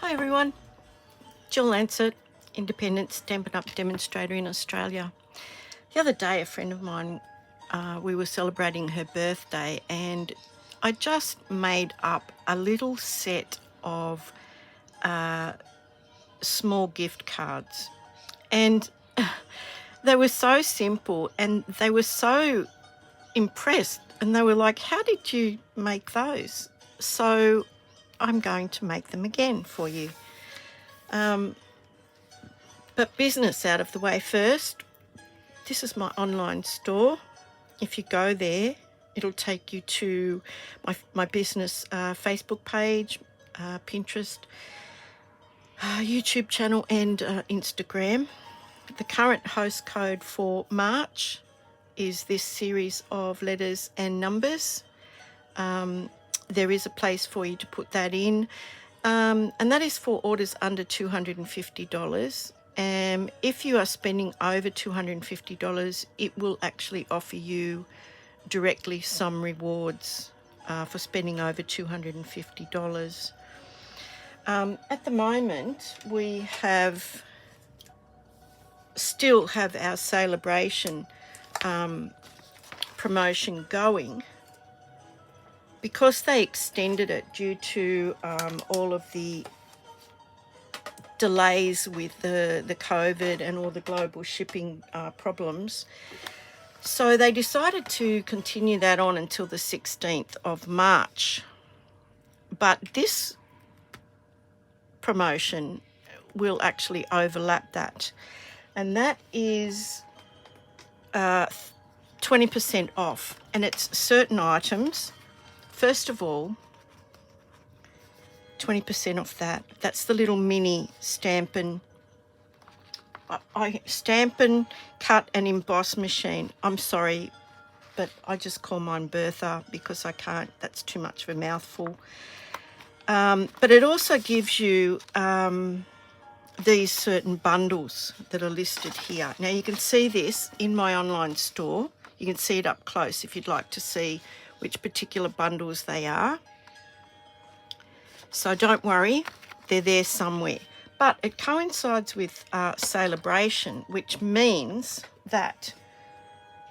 Hi everyone, Jill Lancet, independent Stampin' Up demonstrator in Australia. The other day a friend of mine, we were celebrating her birthday and I just made up a little set of small gift cards, and they were so simple and they were so impressed, and they were like, how did you make those? So I'm going to make them again for you. But business out of the way first. This is my online store. If you go there, it'll take you to my business Facebook page, Pinterest, YouTube channel and Instagram. The current host code for March is this series of letters and numbers. There is a place for you to put that in, and that is for orders under $250. If you are spending over $250, it will actually offer you directly some rewards for spending over $250. At the moment, we still have our celebration promotion going, because they extended it due to all of the delays with the COVID and all the global shipping problems. So they decided to continue that on until the 16th of March. But this promotion will actually overlap that. And that is 20% off. And it's certain items. First of all, 20% off that. That's the little mini Stampin'. I Stampin' cut and emboss machine. I'm sorry, but I just call mine Bertha because I can't. That's too much of a mouthful. But it also gives you these certain bundles that are listed here. Now you can see this in my online store. You can see it up close if you'd like to see which particular bundles they are. So don't worry, they're there somewhere. But it coincides with celebration, which means that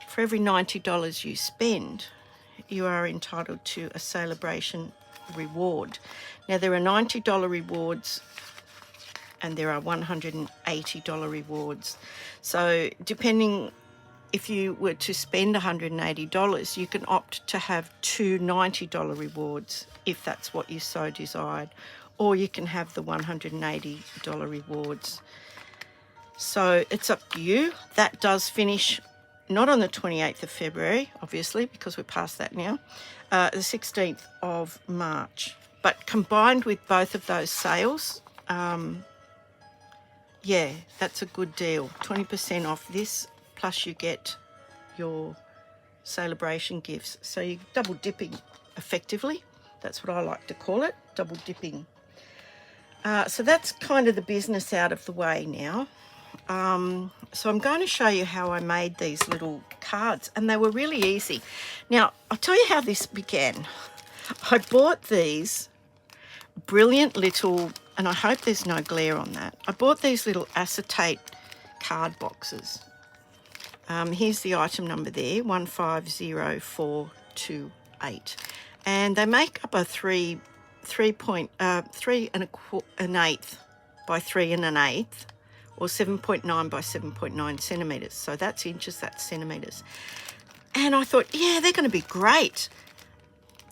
for every $90 you spend, you are entitled to a celebration reward. Now there are $90 rewards and there are $180 rewards. So depending, if you were to spend $180, you can opt to have two $90 rewards if that's what you so desired, or you can have the $180 rewards. So it's up to you. That does finish not on the 28th of February, obviously, because we're past that now, the 16th of March. But combined with both of those sales, yeah, that's a good deal. 20% off this, plus you get your celebration gifts. So you're double dipping effectively. That's what I like to call it, double dipping. So that's kind of the business out of the way now. So I'm going to show you how I made these little cards, and they were really easy. Now, I'll tell you how this began. I bought these brilliant little, and I hope there's no glare on that, I bought these little acetate card boxes. Here's the item number there, 150428, and they make up a 3 1/8 by 3 1/8, or 7.9 by 7.9 centimetres. So that's inches, that's centimetres. And I thought, yeah, they're going to be great.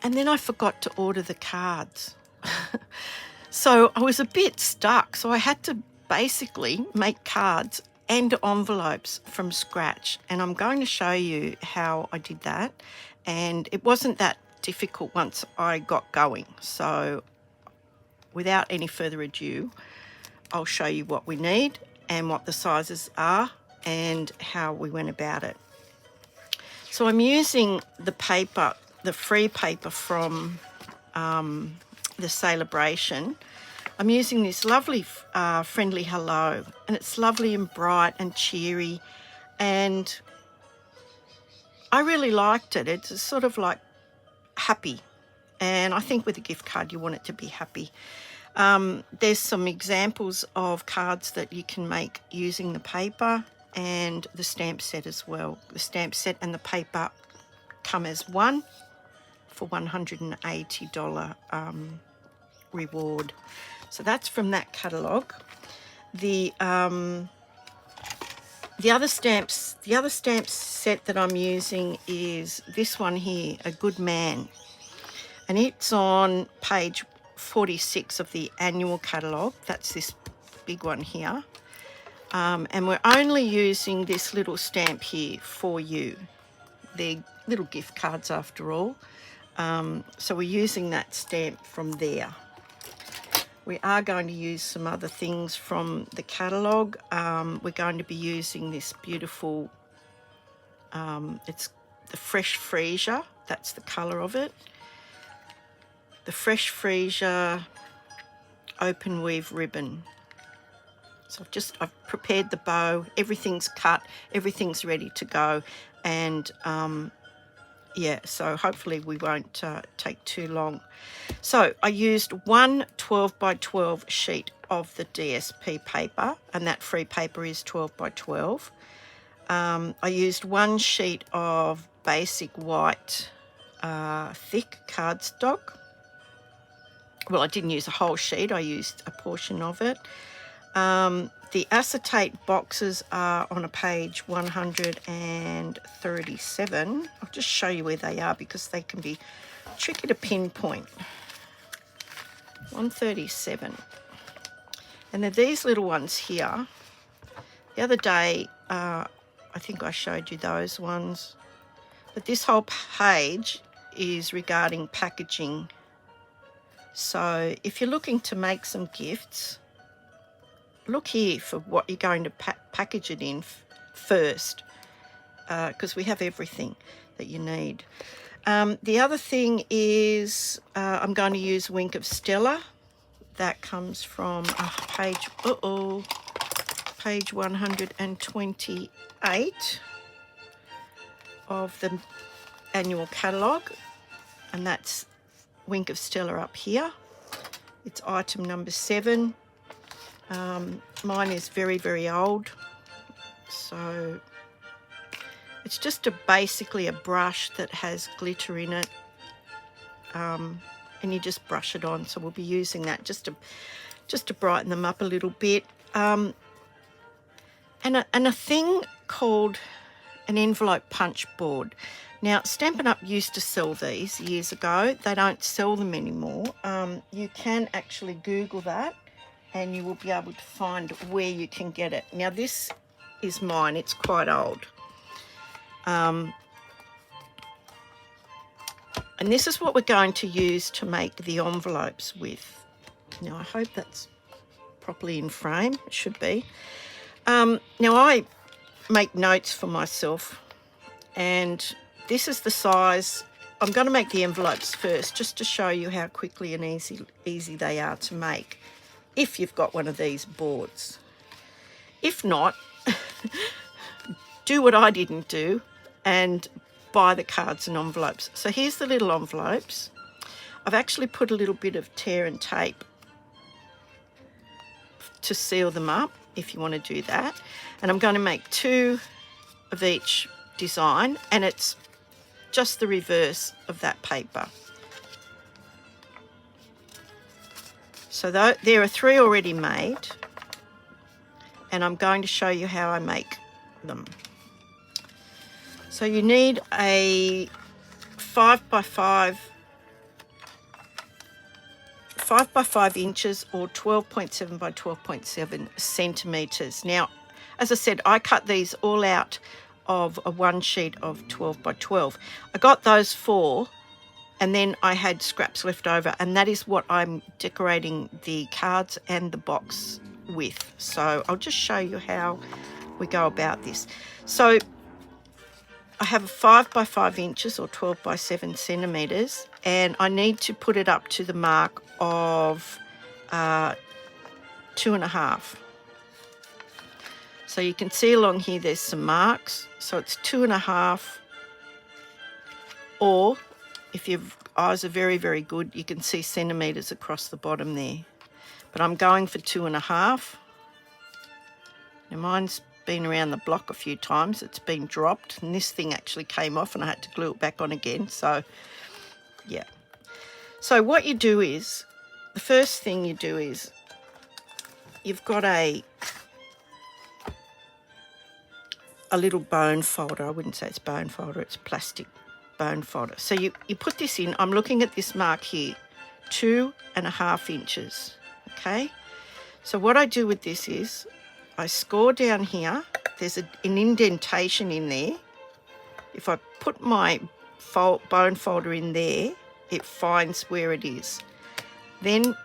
And then I forgot to order the cards. So I was a bit stuck. So I had to basically make cards and envelopes from scratch. And I'm going to show you how I did that. And it wasn't that difficult once I got going. So without any further ado, I'll show you what we need and what the sizes are and how we went about it. So I'm using the paper, the free paper from the celebration. I'm using this lovely Friendly Hello, and it's lovely and bright and cheery, and I really liked it. It's sort of like happy, and I think with a gift card you want it to be happy. There's some examples of cards that you can make using the paper and the stamp set as well. The stamp set and the paper come as one for $180 reward. So that's from that catalogue. The other stamps set that I'm using is this one here, A Good Man, and it's on page 46 of the annual catalogue. That's this big one here, and we're only using this little stamp here for you. They're little gift cards after all, so we're using that stamp from there. We are going to use some other things from the catalogue. We're going to be using this beautiful, it's the Fresh Freesia. That's the colour of it. The Fresh Freesia open weave ribbon. So I've prepared the bow. Everything's cut. Everything's ready to go. And yeah, so hopefully we won't take too long. So I used one 12 by 12 sheet of the DSP paper, and that free paper is 12 by 12. I used one sheet of basic white thick cardstock. Well, I didn't use a whole sheet, I used a portion of it. The acetate boxes are on a page 137. I'll just show you where they are because they can be tricky to pinpoint. 137. And they're these little ones here. The other day, I think I showed you those ones. But this whole page is regarding packaging. So if you're looking to make some gifts, look here for what you're going to package it in first, because we have everything that you need. The other thing is I'm going to use Wink of Stella. That comes from page 128 of the annual catalogue, and that's Wink of Stella up here. It's item number 7. Mine is very, very old, so it's just basically a brush that has glitter in it, and you just brush it on. So we'll be using that just to brighten them up a little bit. And a thing called an envelope punch board. Now, Stampin' Up used to sell these years ago. They don't sell them anymore. You can actually Google that, and you will be able to find where you can get it. Now, this is mine. It's quite old. And this is what we're going to use to make the envelopes with. Now, I hope that's properly in frame. It should be. Now, I make notes for myself, and this is the size. I'm going to make the envelopes first just to show you how quickly and easy they are to make if you've got one of these boards. If not, do what I didn't do and buy the cards and envelopes. So here's the little envelopes. I've actually put a little bit of tear and tape to seal them up if you want to do that. And I'm going to make 2 of each design, and it's just the reverse of that paper. So there are 3 already made, and I'm going to show you how I make them. So you need a 5 by 5 inches or 12.7 by 12.7 centimetres. Now, as I said, I cut these all out of a 1 sheet of 12 by 12. I got those 4, and then I had scraps left over, and that is what I'm decorating the cards and the box with. So I'll just show you how we go about this. So I have a 5 by 5 inches or 12 by 7 centimetres, and I need to put it up to the mark of 2.5. So you can see along here there's some marks. So it's 2.5, or if your eyes are very, very good, you can see centimetres across the bottom there. but I'm going for 2.5. Now mine's been around the block a few times. It's been dropped, and this thing actually came off and I had to glue it back on again. So yeah. So what you do is, the first thing you do is, you've got a little bone folder. I wouldn't say it's bone folder, it's plastic bone folder. So you put this in. I'm looking at this mark here, 2.5 inches, okay? So what I do with this is, I score down here. There's an indentation in there. If I put my bone folder in there, it finds where it is. Then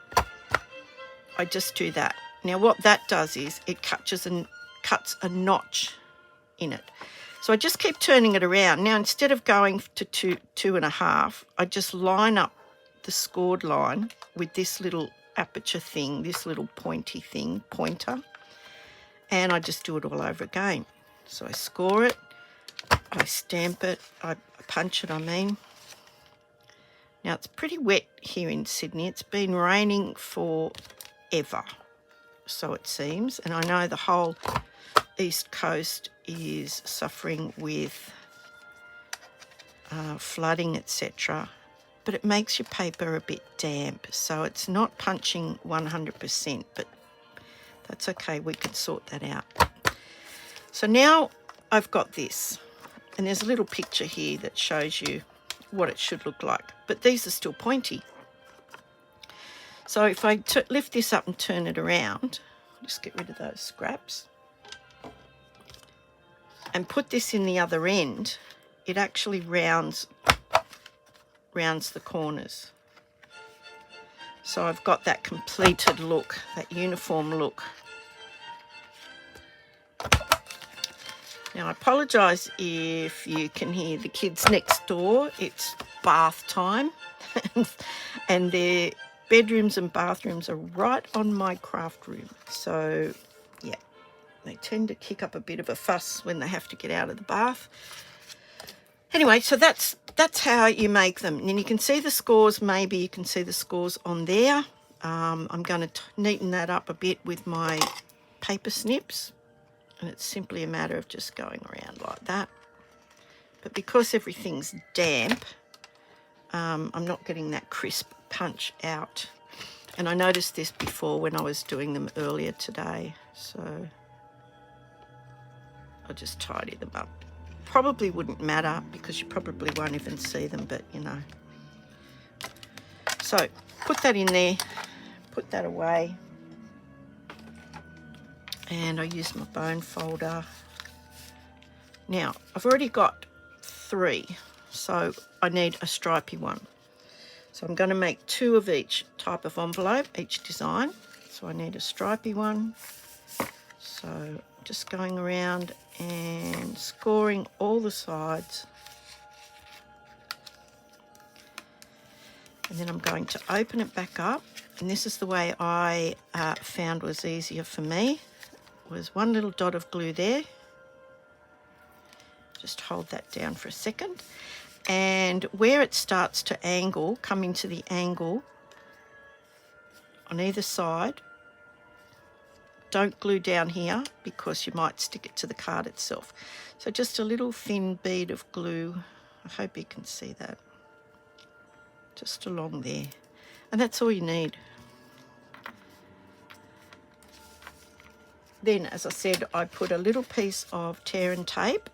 I just do that. Now what that does is, it cuts a notch in it. So I just keep turning it around. Now instead of going to 2.5, I just line up the scored line with this little aperture thing, this little pointer, and I just do it all over again. So I score it, I stamp it, I punch it, I mean. Now it's pretty wet here in Sydney. It's been raining forever, so it seems, and I know the whole East Coast is suffering with flooding, etc. But it makes your paper a bit damp, so it's not punching 100%, but that's okay, we can sort that out. So now I've got this, and there's a little picture here that shows you what it should look like, but these are still pointy. So if I lift this up and turn it around, just get rid of those scraps, and put this in the other end, it actually rounds the corners. So I've got that completed look, that uniform look. Now I apologise if you can hear the kids next door. It's bath time and their bedrooms and bathrooms are right on my craft room. So yeah, they tend to kick up a bit of a fuss when they have to get out of the bath. Anyway, so that's how you make them. And you can see the scores, maybe you can see the scores on there. I'm going to neaten that up a bit with my paper snips. And it's simply a matter of just going around like that. But because everything's damp, I'm not getting that crisp punch out. And I noticed this before when I was doing them earlier today. So I'll just tidy them up. Probably wouldn't matter because you probably won't even see them, but you know. So put that in there, put that away. And I use my bone folder. Now, I've already got 3, so I need a stripy one. So I'm going to make 2 of each type of envelope, each design. So I need a stripy one. So just going around and scoring all the sides. And then I'm going to open it back up. And this is the way I found was easier for me. Was one little dot of glue there. Just hold that down for a second. And where it starts to angle, come into the angle on either side, don't glue down here because you might stick it to the card itself. So just a little thin bead of glue. I hope you can see that. Just along there. And that's all you need. Then, as I said, I put a little piece of tear and tape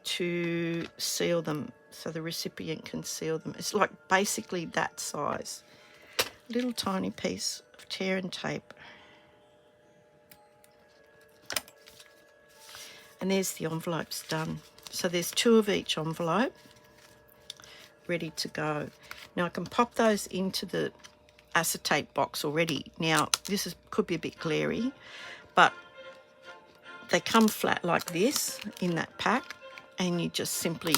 to seal them so the recipient can seal them. It's like basically that size. A little tiny piece of tear and tape. And there's the envelopes done. So there's 2 of each envelope ready to go. Now I can pop those into the acetate box already. Now this could be a bit glary, but they come flat like this in that pack, and you just simply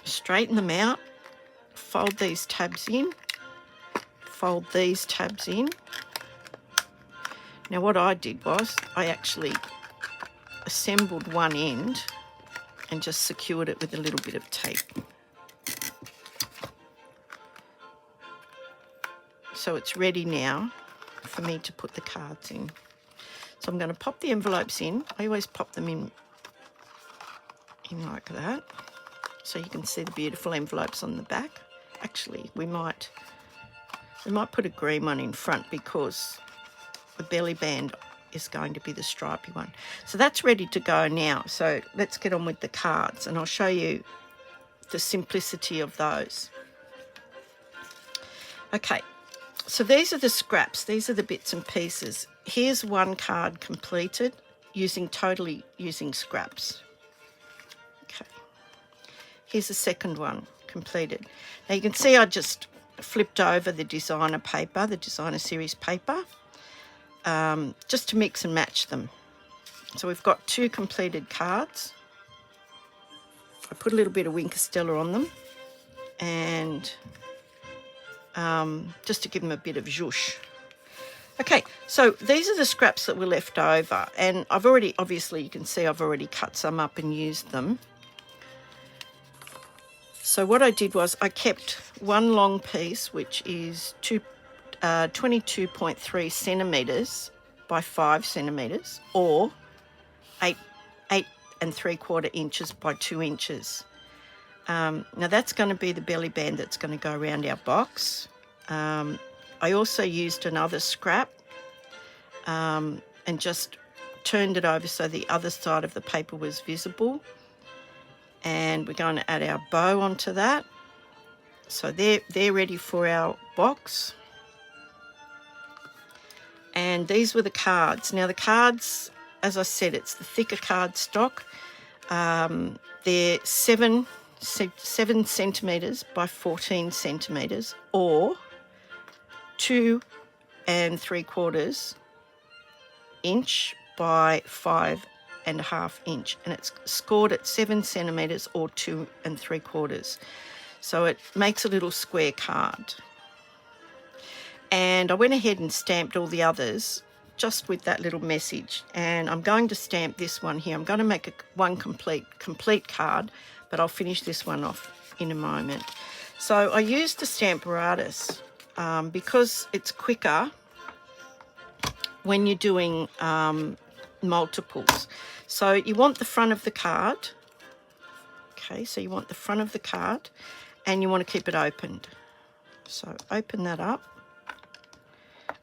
straighten them out, fold these tabs in, fold these tabs in. Now what I did was I actually assembled one end and just secured it with a little bit of tape. So it's ready now for me to put the cards in. So I'm going to pop the envelopes in. I always pop them in like that, so you can see the beautiful envelopes on the back. Actually, we might put a green one in front because the belly band is going to be the stripy one. So that's ready to go now. So let's get on with the cards, and I'll show you the simplicity of those. Okay, so these are the scraps. These are the bits and pieces. Here's one card completed totally using scraps. Okay, here's the second one completed. Now you can see I just flipped over the designer paper, the designer series paper, just to mix and match them. So we've got 2 completed cards. I put a little bit of Winker Stella on them, and just to give them a bit of zhuzh. Okay, so these are the scraps that were left over, and obviously you can see I've already cut some up and used them. So what I did was I kept one long piece, which is 22.3 centimetres by 5 centimetres, or 8 3/4 inches by 2 inches. Now that's going to be the belly band that's going to go around our box. I also used another scrap and just turned it over so the other side of the paper was visible. And we're going to add our bow onto that. So they're ready for our box. And these were the cards. Now the cards, as I said, it's the thicker card stock. They're 7 centimetres by 14 centimetres, or 2 3/4 inch by 5.5 inch, and it's scored at 7 centimetres or 2 3/4. So it makes a little square card. And I went ahead and stamped all the others just with that little message, and I'm going to stamp this one here. I'm going to make one complete card, but I'll finish this one off in a moment. So I used the Stamparatus because it's quicker when you're doing multiples. So you want the front of the card. Okay, so you want the front of the card, and you want to keep it opened. So open that up.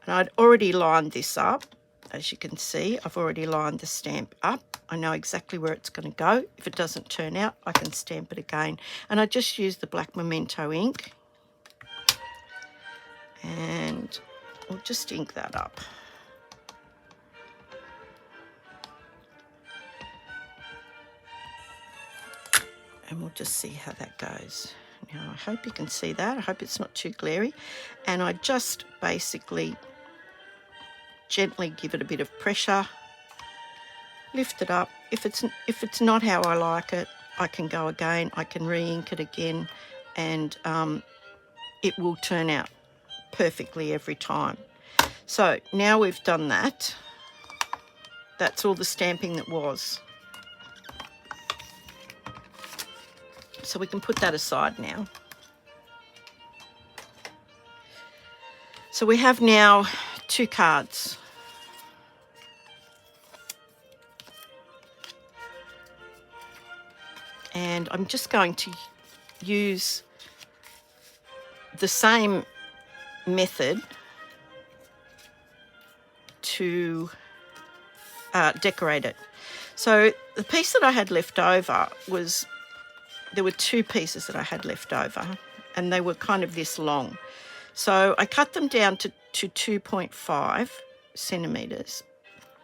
And I'd already lined this up. As you can see, I've already lined the stamp up. I know exactly where it's going to go. If it doesn't turn out, I can stamp it again. And I just used the black Memento ink. And we'll just ink that up. And we'll just see how that goes. Now, I hope you can see that. I hope it's not too glary. And I just basically gently give it a bit of pressure, lift it up. If it's not how I like it, I can go again. I can re-ink it again, and it will turn out perfectly every time. So now we've done that. That's all the stamping that was. So we can put that aside now. So we have now 2 cards. And I'm just going to use the same method to decorate it. So the piece that I had left over was, there were 2 pieces that I had left over, and they were kind of this long. So I cut them down to 2.5 centimetres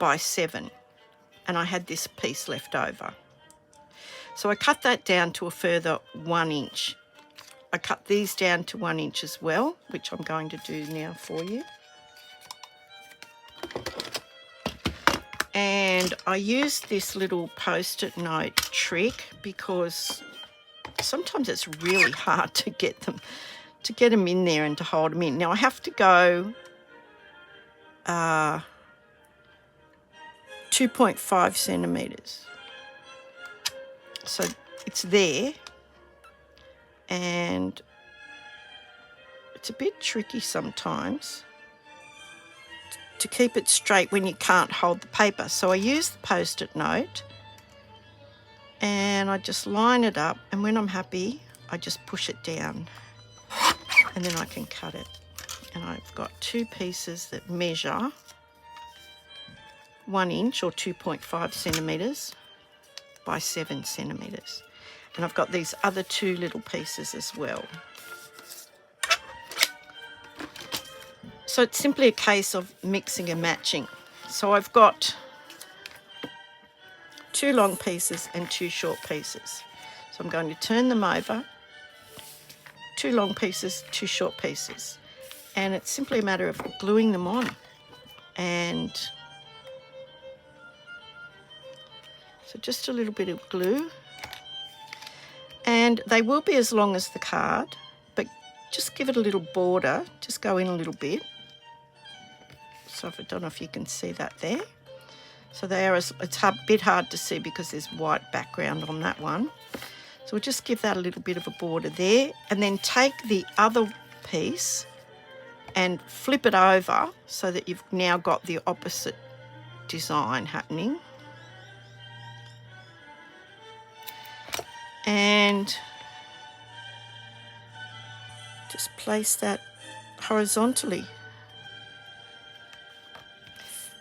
by 7, and I had this piece left over. So I cut that down to a further 1 inch. I cut these down to 1 inch as well, which I'm going to do now for you. And I used this little post-it note trick because sometimes it's really hard to get them in there and to hold them in. Now I have to go 2.5 centimetres. So it's there, and it's a bit tricky sometimes to keep it straight when you can't hold the paper. So I use the Post-it note and I just line it up, and when I'm happy, I just push it down and then I can cut it. And I've got 2 pieces that measure 1 inch or 2.5 centimetres by 7 centimetres. And I've got these other 2 little pieces as well. So it's simply a case of mixing and matching. So I've got 2 long pieces and 2 short pieces. So I'm going to turn them over, 2 long pieces, 2 short pieces. And it's simply a matter of gluing them on. And so just a little bit of glue. And they will be as long as the card, but just give it a little border, just go in a little bit. So I don't know if you can see that there. So they are, it's a bit hard to see because there's white background on that one. So we'll just give that a little bit of a border there, and then take the other piece and flip it over so that you've now got the opposite design happening. And just place that horizontally.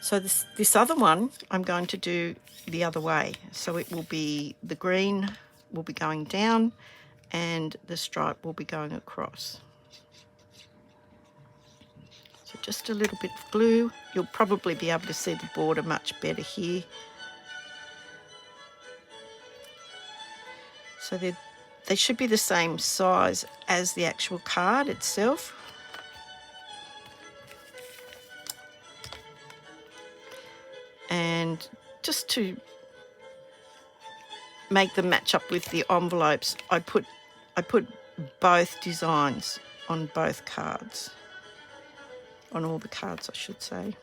So this other one I'm going to do the other way. So it will be, the green will be going down and the stripe will be going across. So just a little bit of glue. You'll probably be able to see the border much better here. So they should be the same size as the actual card itself. And just to make them match up with the envelopes, I put both designs on both cards. On all the cards, I should say.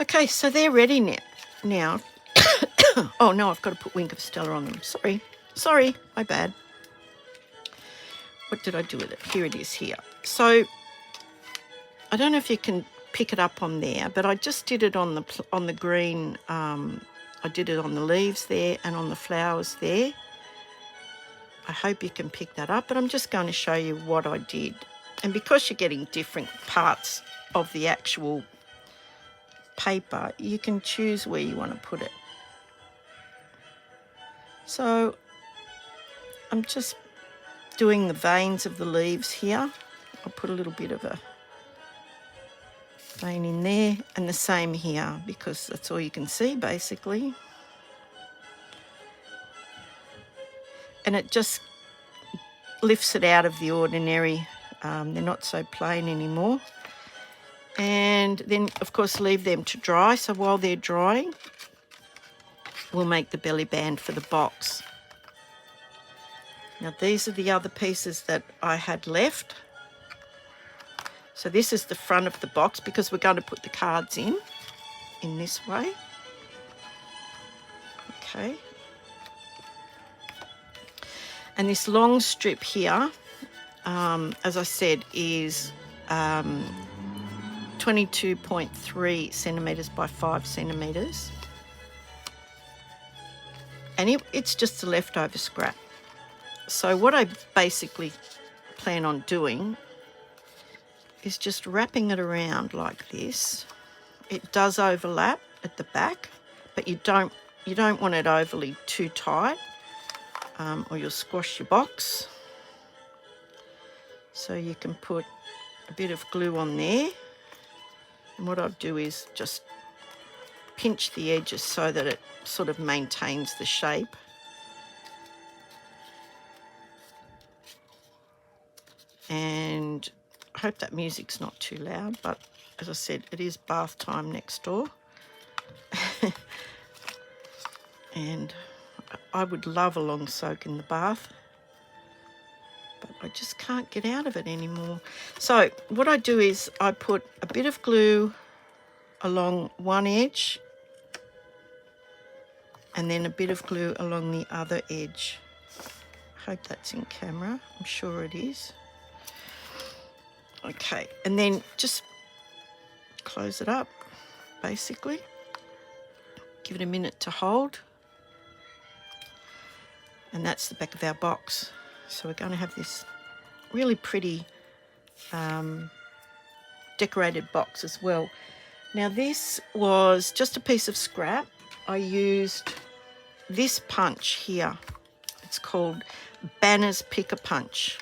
Okay, so they're ready now. Oh no, I've got to put Wink of Stella on them. Sorry, my bad. What did I do with it? Here it is here. So I don't know if you can pick it up on there, but I just did it on the green. I did it on the leaves there and on the flowers there. I hope you can pick that up, but I'm just going to show you what I did. And because you're getting different parts of the actual paper, you can choose where you want to put it. So I'm just doing the veins of the leaves here. I'll put a little bit of a vein in there, and the same here because that's all you can see basically. And it just lifts it out of the ordinary. They're not so plain anymore. And then of course leave them to dry. So while they're drying, we'll make the belly band for the box. Now these are the other pieces that I had left. So this is the front of the box because we're going to put the cards in this way. Okay. And this long strip here, as I said, is 22.3 centimetres by 5 centimetres. And it's just a leftover scrap. So what I basically plan on doing is just wrapping it around like this. It does overlap at the back, but you don't want it overly too tight, or you'll squash your box. So you can put a bit of glue on there, and what I'll do is just pinch the edges so that it sort of maintains the shape. And I hope that music's not too loud, but as I said, it is bath time next door. And I would love a long soak in the bath, but I just can't get out of it anymore. So what I do is I put a bit of glue along one edge and then a bit of glue along the other edge. I hope that's in camera. I'm sure it is. Okay, and then just close it up, basically. Give it a minute to hold. And that's the back of our box. So we're going to have this really pretty decorated box as well. Now this was just a piece of scrap. I used this punch here. It's called Banner's Picker Punch.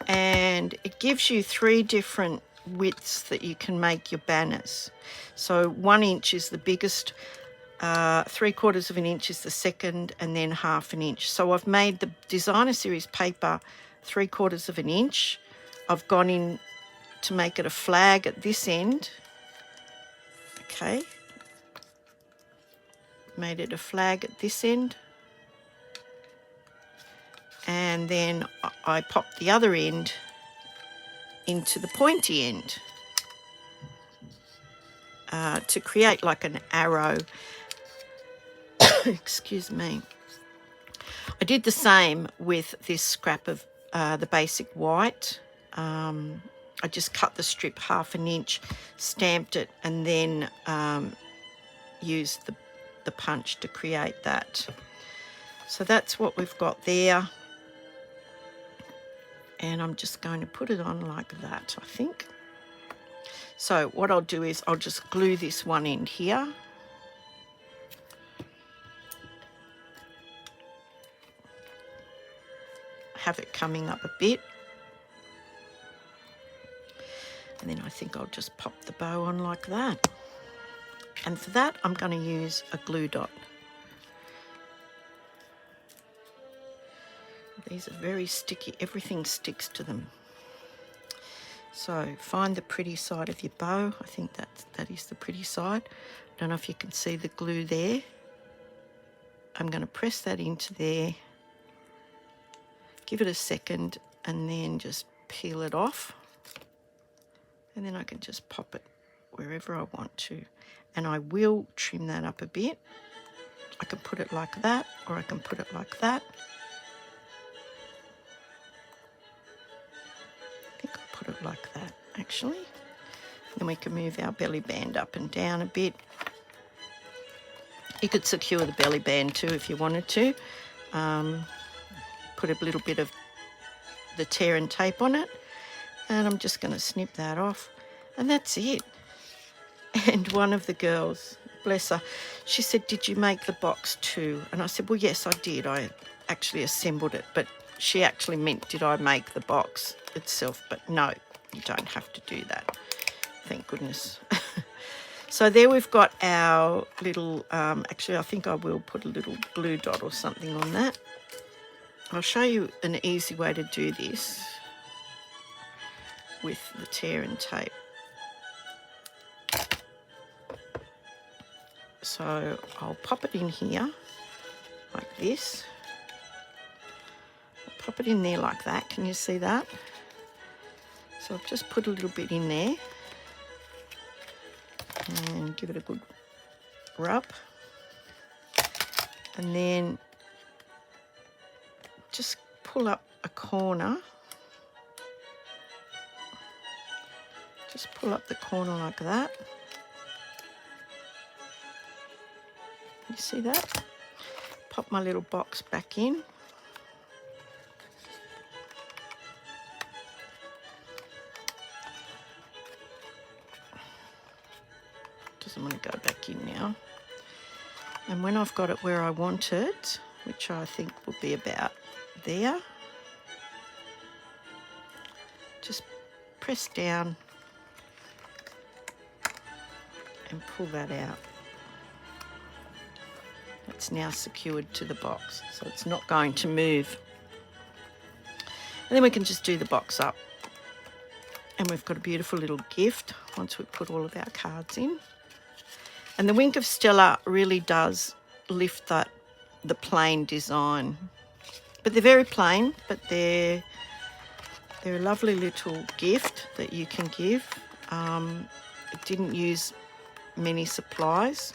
And it gives you 3 different widths that you can make your banners. So 1 inch is the biggest, 3/4 of an inch is the second, and then 1/2 an inch. So I've made the designer series paper 3/4 of an inch. I've gone in to make it a flag at this end. Okay. Made it a flag at this end. And then I popped the other end into the pointy end to create like an arrow. Excuse me. I did the same with this scrap of the basic white. I just cut the strip 1/2 an inch, stamped it, and then used the punch to create that. So that's what we've got there. And I'm just going to put it on like that, I think. So what I'll do is I'll just glue this one end here. Have it coming up a bit. And then I think I'll just pop the bow on like that. And for that, I'm going to use a glue dot. These are very sticky. Everything sticks to them. So find the pretty side of your bow. I think that is the pretty side. I don't know if you can see the glue there. I'm going to press that into there. Give it a second and then just peel it off. And then I can just pop it wherever I want to. And I will trim that up a bit. I can put it like that, or I can put it like that. I think I'll put it like that, actually. Then we can move our belly band up and down a bit. You could secure the belly band too if you wanted to. Put a little bit of the tear and tape on it. And I'm just going to snip that off. And that's it. And one of the girls, bless her, she said, "Did you make the box too?" And I said, "Well, yes, I did. I actually assembled it." But she actually meant, did I make the box itself? But no, you don't have to do that. Thank goodness. So there we've got our little, actually I think I will put a little glue dot or something on that. I'll show you an easy way to do this with the tear and tape. So I'll pop it in here like this. I'll pop it in there like that. Can you see that? So I've just put a little bit in there and give it a good rub. And then just pull up a corner. Just pull up the corner like that. You see that? Pop my little box back in. Doesn't want to go back in now. And when I've got it where I want it, which I think will be about there, just press down and pull that out. It's now secured to the box, so it's not going to move. And then we can just do the box up. And we've got a beautiful little gift once we've put all of our cards in. And the Wink of Stella really does lift the plain design. But they're very plain, but they're a lovely little gift that you can give. It didn't use many supplies.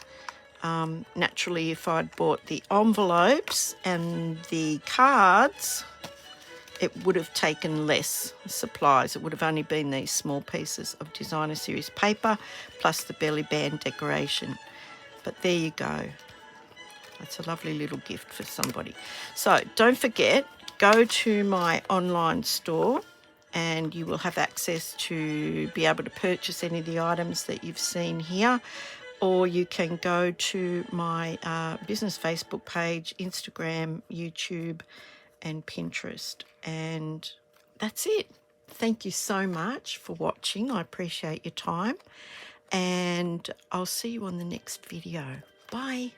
Naturally, if I'd bought the envelopes and the cards, it would have taken less supplies. It would have only been these small pieces of designer series paper plus the belly band decoration. But there you go. That's a lovely little gift for somebody. So don't forget, go to my online store and you will have access to be able to purchase any of the items that you've seen here. Or you can go to my business Facebook page, Instagram, YouTube, and Pinterest. And that's it. Thank you so much for watching. I appreciate your time. And I'll see you on the next video. Bye.